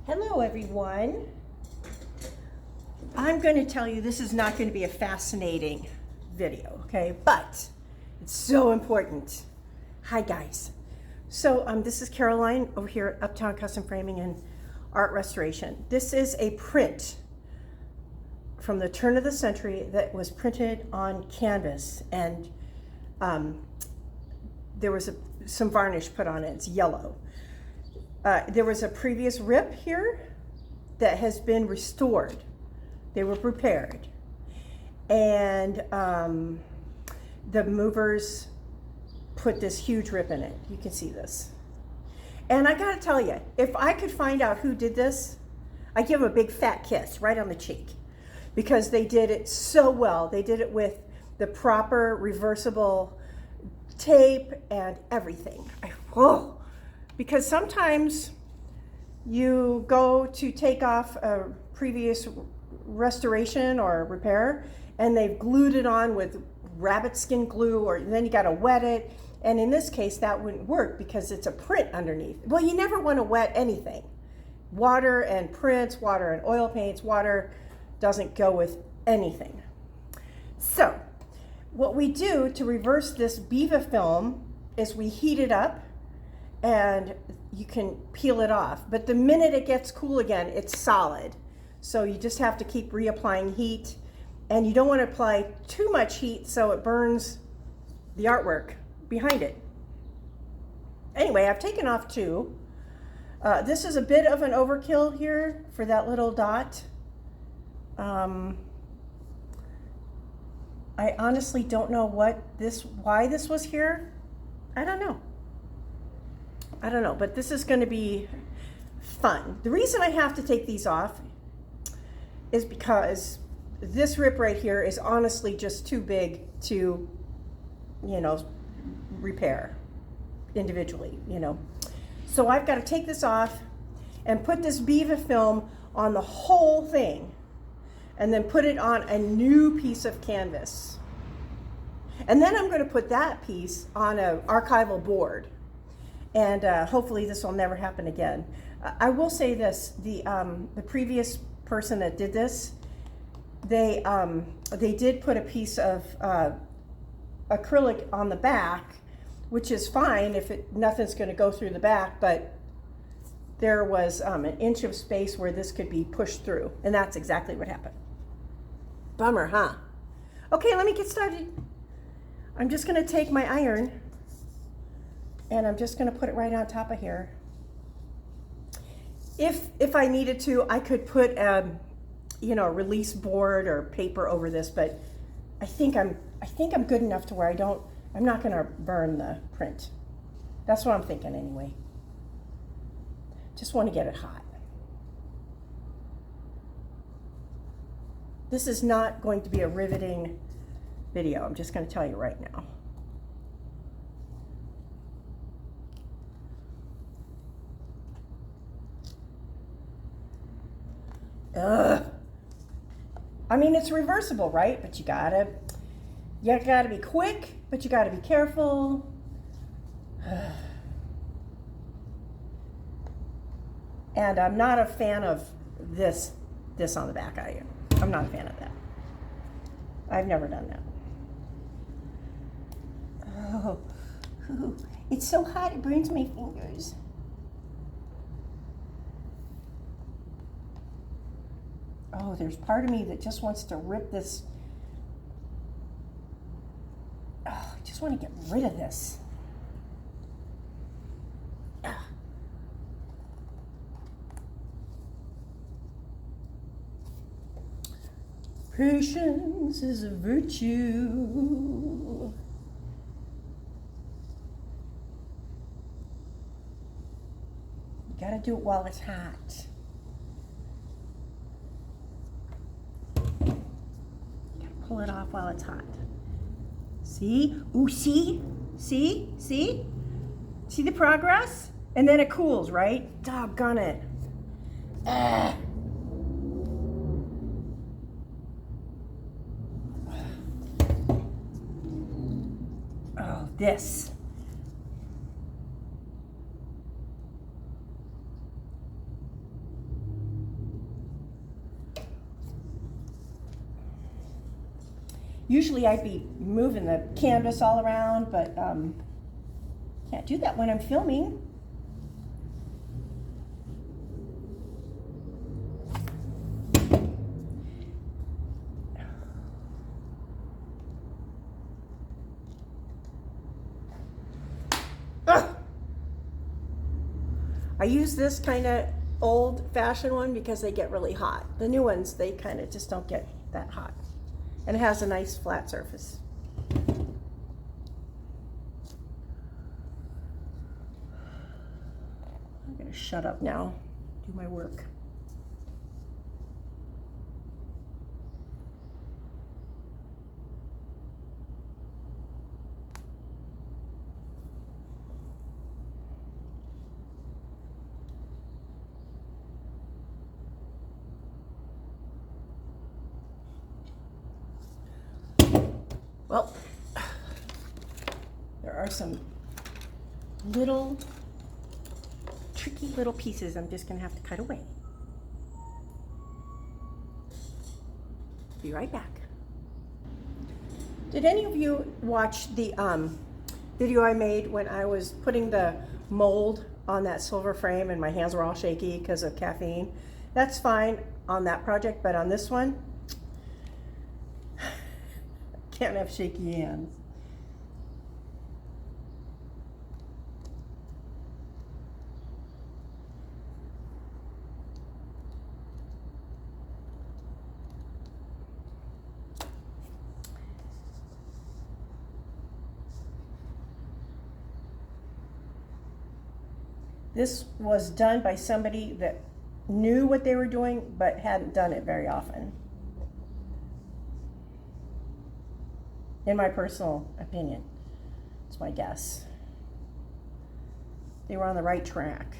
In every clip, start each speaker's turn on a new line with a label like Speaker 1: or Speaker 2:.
Speaker 1: Hello everyone. I'm going to tell you this is not going to be a fascinating video, okay? But it's so important. Hi guys. So this is Caroline over here at Uptown Custom Framing and Art Restoration. This is a print from the turn of the century that was printed on canvas, and there was some varnish put on it. It's yellow. There was a previous rip here that has been restored. They were repaired. And the movers put this huge rip in it. You can see this. And I gotta tell you, if I could find out who did this, I'd give them a big fat kiss right on the cheek, because they did it so well. They did it with the proper reversible tape and everything. Whoa. Because sometimes you go to take off a previous restoration or repair and they've glued it on with rabbit skin glue, or then you got to wet it. And in this case, that wouldn't work because it's a print underneath. Well, you never want to wet anything. Water and prints, water and oil paints, water doesn't go with anything. So what we do to reverse this Biva film is we heat it up, and you can peel it off. But the minute it gets cool again, it's solid. So you just have to keep reapplying heat, and you don't want to apply too much heat so it burns the artwork behind it. Anyway, I've taken off two. This is a bit of an overkill here for that little dot. I honestly don't know why this was here. I don't know, but this is going to be fun. The reason I have to take these off is because this rip right here is honestly just too big to, repair individually, So I've got to take this off and put this Biva film on the whole thing, and then put it on a new piece of canvas. And then I'm going to put that piece on an archival board. And hopefully this will never happen again. I will say this, the previous person that did this, they did put a piece of acrylic on the back, which is fine if nothing's going to go through the back, but there was an inch of space where this could be pushed through, and that's exactly what happened. Bummer, huh? Okay, let me get started. I'm just going to take my iron, and I'm just going to put it right on top of here. If I needed to, I could put a release board or paper over this, but I think I'm good enough to where I'm not going to burn the print. That's what I'm thinking anyway. Just want to get it hot. This is not going to be a riveting video. I'm just going to tell you right now. I mean, it's reversible, right? But you gotta be quick, but you gotta be careful. And I'm not a fan of this on the back. I'm not a fan of that. I've never done that. Oh, it's so hot, it burns my fingers. Oh, there's part of me that just wants to rip this. Oh, I just want to get rid of this. Ah. Patience is a virtue. You gotta do it while it's hot. Pull it off while it's hot. See? Ooh, see? See? See? See the progress? And then it cools, right? Doggone it. Oh, this. Usually I'd be moving the canvas all around, but can't do that when I'm filming. Ugh! I use this kind of old-fashioned one because they get really hot. The new ones, they kind of just don't get that hot. And it has a nice flat surface. I'm gonna shut up now, do my work. Well, there are some little tricky little pieces I'm just gonna have to cut away. Be right back. Did any of you watch the video I made when I was putting the mold on that silver frame and my hands were all shaky because of caffeine? That's fine on that project, but on this one, can't have shaky hands. This was done by somebody that knew what they were doing but hadn't done it very often, in my personal opinion. It's my guess. They were on the right track.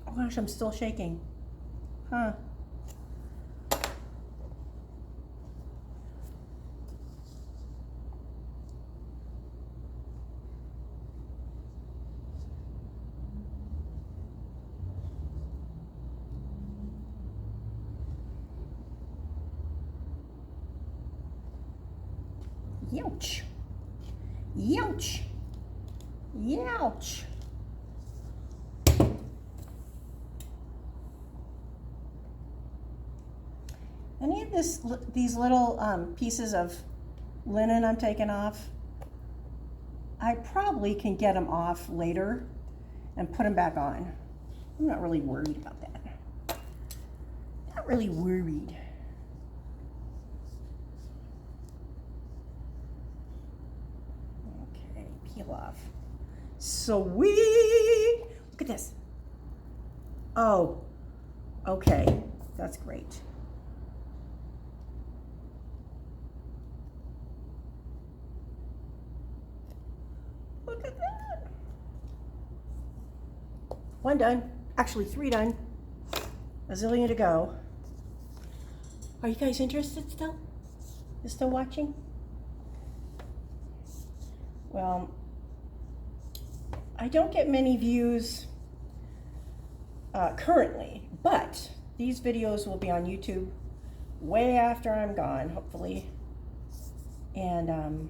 Speaker 1: Oh gosh, I'm still shaking. Huh. Youch. Youch. Youch. Any of these little pieces of linen I'm taking off, I probably can get them off later and put them back on. I'm not really worried about that. Not really worried. Okay, peel off. Sweet! Look at this. Oh, okay, that's great. Look at that. One done. Actually, 3 done. A zillion to go. Are you guys interested still? You still watching? Well, I don't get many views currently, but these videos will be on YouTube way after I'm gone, hopefully. And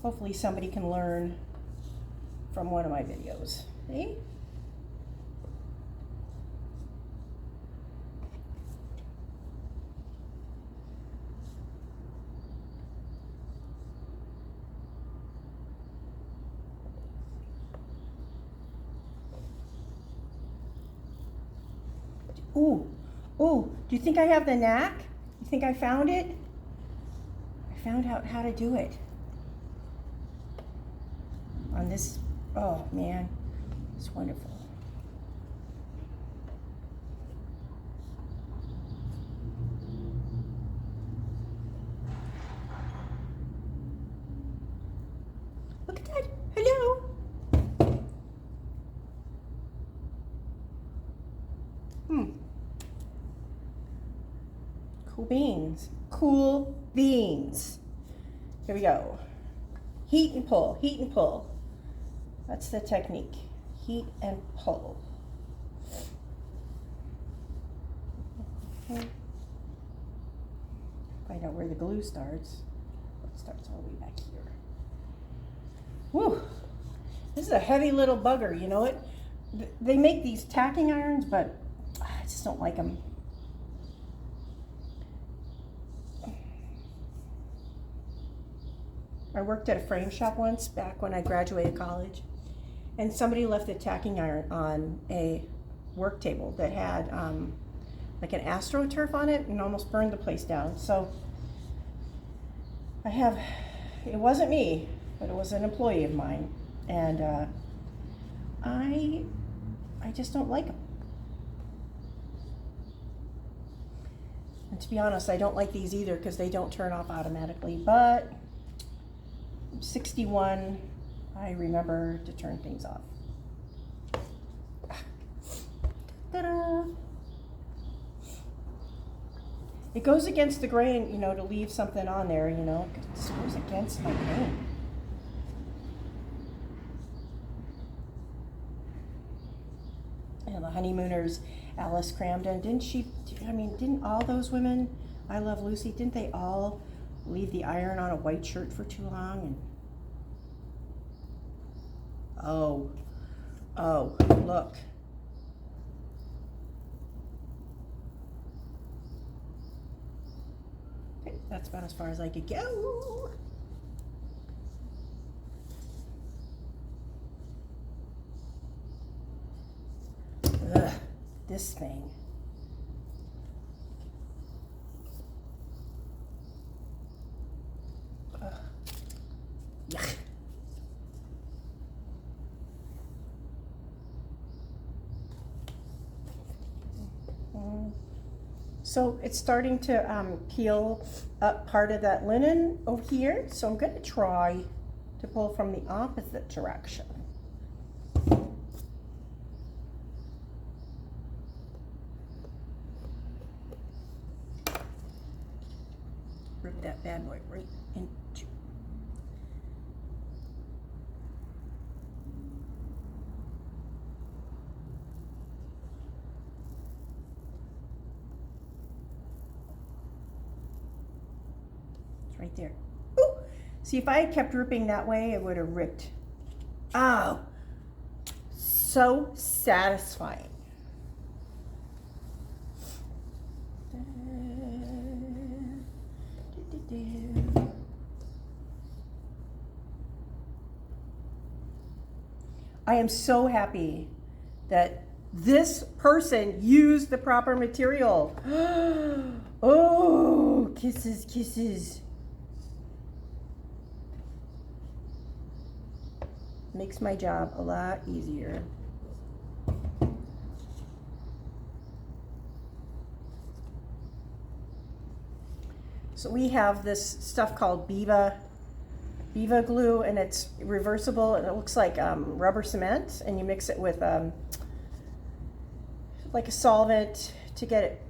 Speaker 1: hopefully somebody can learn from one of my videos. See? Ooh, ooh, do you think I have the knack? You think I found it? I found out how to do it. On this, oh man, it's wonderful. Look at that, hello. Cool beans, cool beans. Here we go. Heat and pull, heat and pull. That's the technique. Heat and pull. Find out where the glue starts. It starts all the way back here. Whew. This is a heavy little bugger, you know it? They make these tacking irons, but I just don't like them. I worked at a frame shop once back when I graduated college, and somebody left a tacking iron on a work table that had like an AstroTurf on it and almost burned the place down. So it wasn't me, but it was an employee of mine, and I just don't like them. And to be honest, I don't like these either because they don't turn off automatically, but 61, I remember to turn things off. Ta-da! It goes against the grain, you know, to leave something on there, you know, it goes against my grain. And the Honeymooners, Alice Cramden, didn't all those women, I Love Lucy, didn't they all leave the iron on a white shirt for too long? And oh, look. Okay, that's about as far as I could go. Ugh, this thing. Yuck. So it's starting to peel up part of that linen over here. So I'm going to try to pull from the opposite direction. Rip that bad boy right into. Right there. Ooh. See, if I had kept ripping that way, it would have ripped. Oh, so satisfying. I am so happy that this person used the proper material. Oh, kisses, kisses. Makes my job a lot easier. So we have this stuff called Biva glue, and it's reversible, and it looks like rubber cement, and you mix it with like a solvent to get it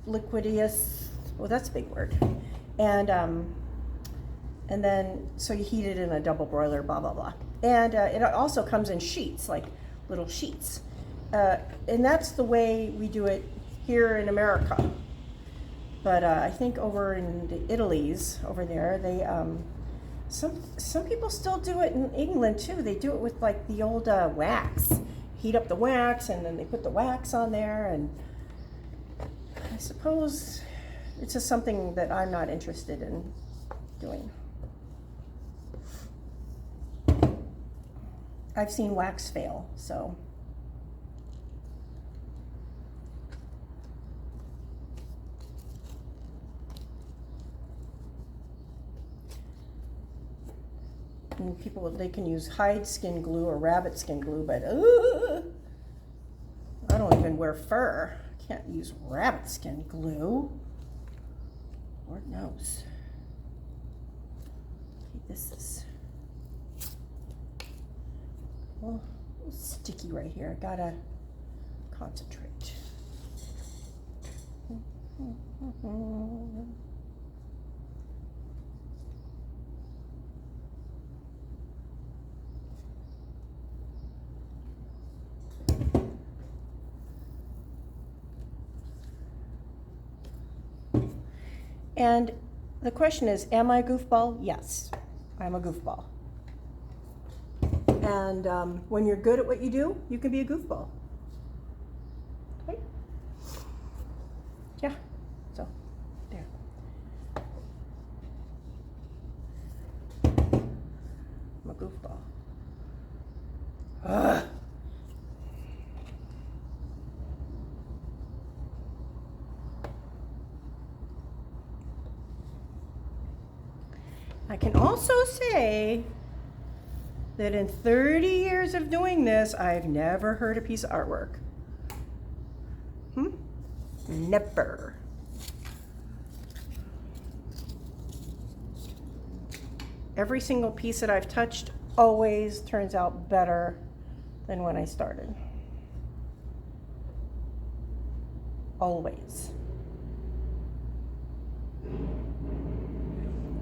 Speaker 1: liquidious. Well, that's a big word. And then so you heat it in a double broiler, blah blah blah. And it also comes in sheets, like little sheets. And that's the way we do it here in America. But I think over in the Italy's over there, they some people still do it in England too. They do it with like the old wax. Heat up the wax, and then they put the wax on there. And I suppose it's just something that I'm not interested in doing. I've seen wax fail, so. And people, they can use hide skin glue or rabbit skin glue, but I don't even wear fur. I can't use rabbit skin glue. Lord knows. Okay, this is a little sticky right here. I gotta concentrate. And the question is, am I a goofball? Yes, I'm a goofball. And when you're good at what you do, you can be a goofball. Okay? Yeah, so there. I'm a goofball. Ugh. I can also say that in 30 years of doing this, I've never heard a piece of artwork. Never. Every single piece that I've touched always turns out better than when I started. Always.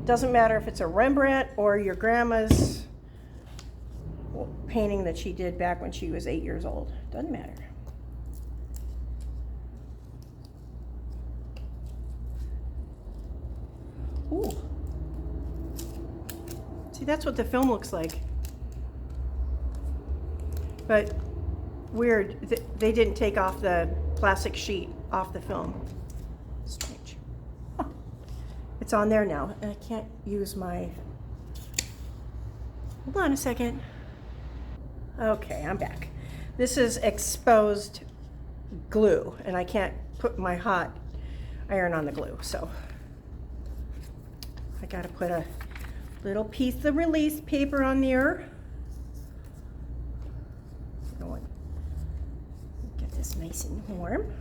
Speaker 1: Doesn't matter if it's a Rembrandt or your grandma's painting that she did back when she was 8 years old. Doesn't matter. Ooh. See, that's what the film looks like. But weird, they didn't take off the plastic sheet off the film. Strange. Huh. It's on there now, and I can't use my... Hold on a second. Okay, I'm back. This is exposed glue, and I can't put my hot iron on the glue, so I gotta put a little piece of release paper on there. Get this nice and warm.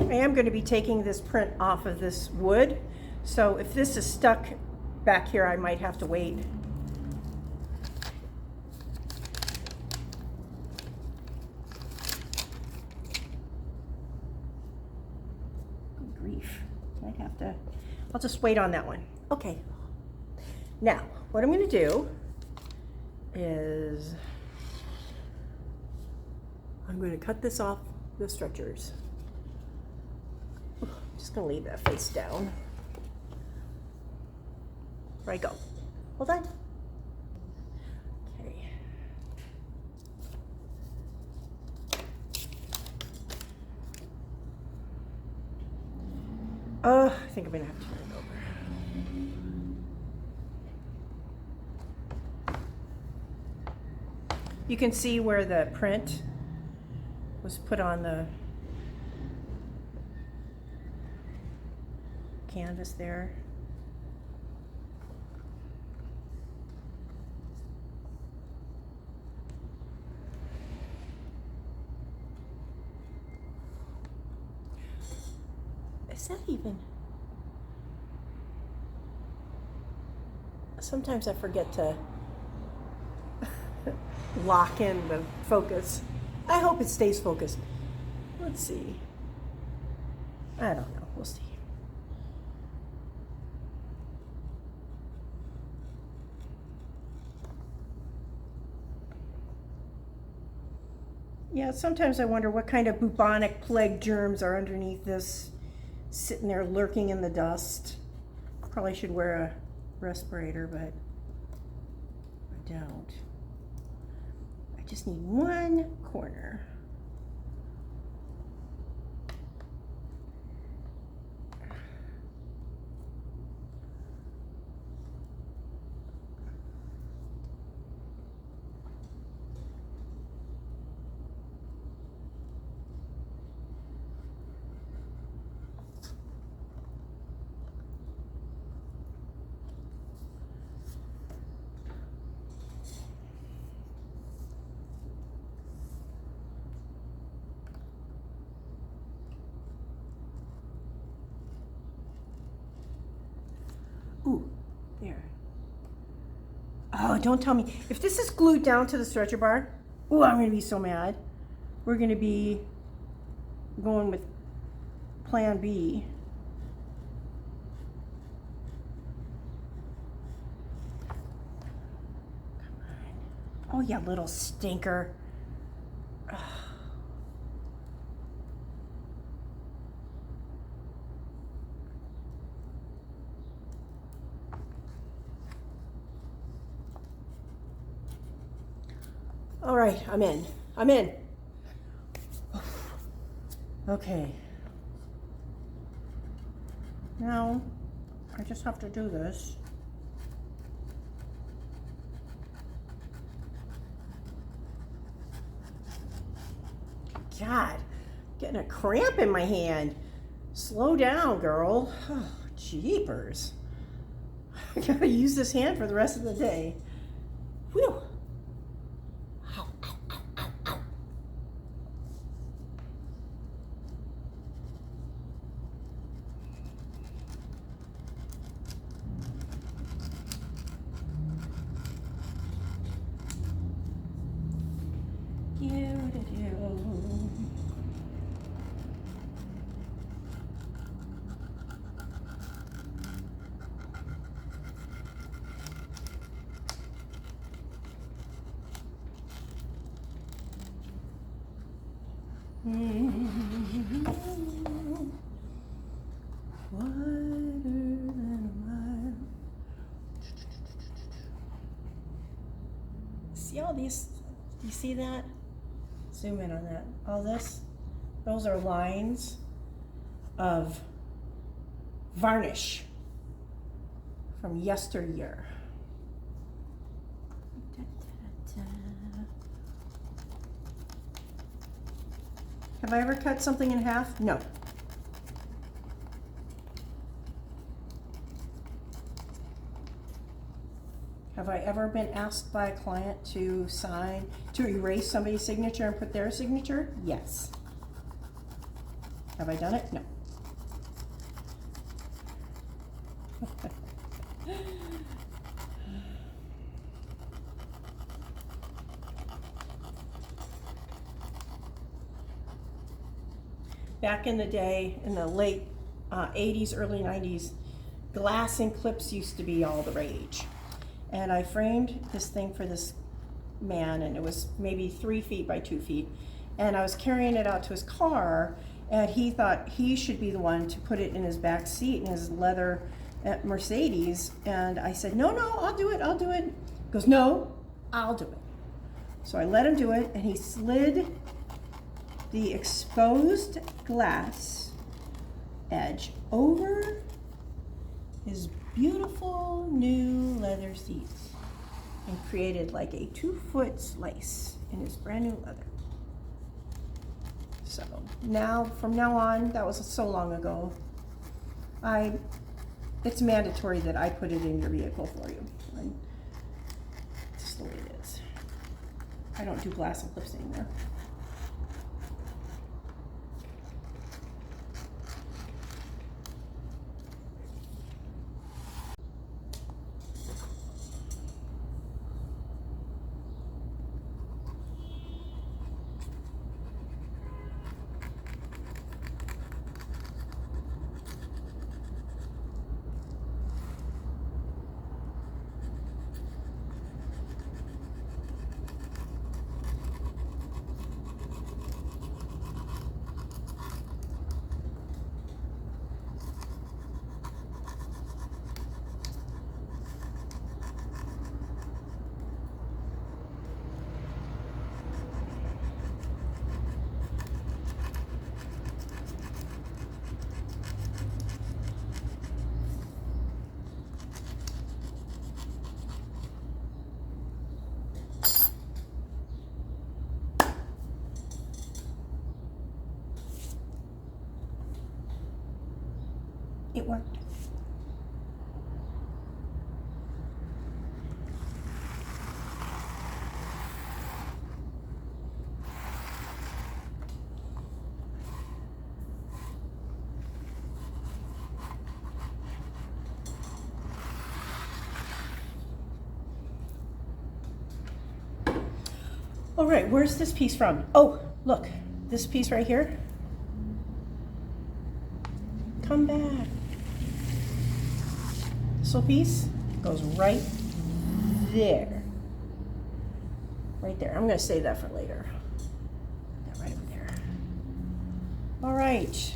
Speaker 1: I am going to be taking this print off of this wood, so if this is stuck back here, I might have to wait. Good grief. Might have to, I'll just wait on that one. Okay. Now, what I'm going to do is I'm going to cut this off the stretchers. Just gonna leave that face down. There I go. Hold on. Okay. I think I'm gonna have to turn it over. You can see where the print was put on the canvas there. Is that even? Sometimes I forget to lock in the focus. I hope it stays focused. Let's see. I don't know. We'll see. Yeah, sometimes I wonder what kind of bubonic plague germs are underneath this, sitting there lurking in the dust. Probably should wear a respirator, but I don't. I just need one corner. Ooh, there. Oh, don't tell me. If this is glued down to the stretcher bar, ooh, I'm gonna be so mad. We're gonna be going with plan B. Oh, you little stinker. Ugh. All right, I'm in. I'm in. Okay. Now, I just have to do this. God, getting a cramp in my hand. Slow down, girl. Oh, jeepers. I gotta use this hand for the rest of the day. Whew. Ow, ow, ow, ow, ow. See all these? Do you see that? Zoom in on that. All this, those are lines of varnish from yesteryear. Have I ever cut something in half? No. Have I ever been asked by a client to sign, to erase somebody's signature and put their signature? Yes. Have I done it? No. Back in the day, in the late 80s, early 90s, glass and clips used to be all the rage. And I framed this thing for this man, and it was maybe 3 feet by 2 feet. And I was carrying it out to his car, and he thought he should be the one to put it in his back seat in his leather Mercedes. And I said, no, I'll do it, I'll do it. He goes, no, I'll do it. So I let him do it, and he slid the exposed glass edge over his beautiful new leather seats and created like a 2-foot slice in his brand new leather. So now, from now on, that was so long ago, it's mandatory that I put it in your vehicle for you. It's just the way it is. I don't do glass and clips anymore. It worked. All right, where's this piece from? Oh, look, this piece right here. come back. This little piece goes right there. Right there. I'm going to save that for later. Put that right over there. All right.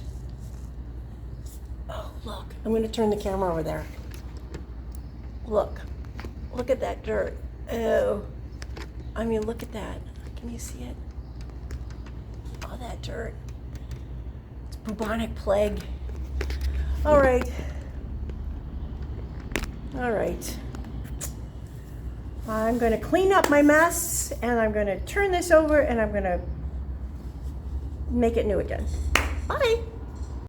Speaker 1: Oh, look. I'm going to turn the camera over there. Look. Look at that dirt. Oh. I mean, look at that. Can you see it? All that dirt. It's bubonic plague. All right. All right. I'm going to clean up my mess, and I'm going to turn this over, and I'm going to make it new again. Bye.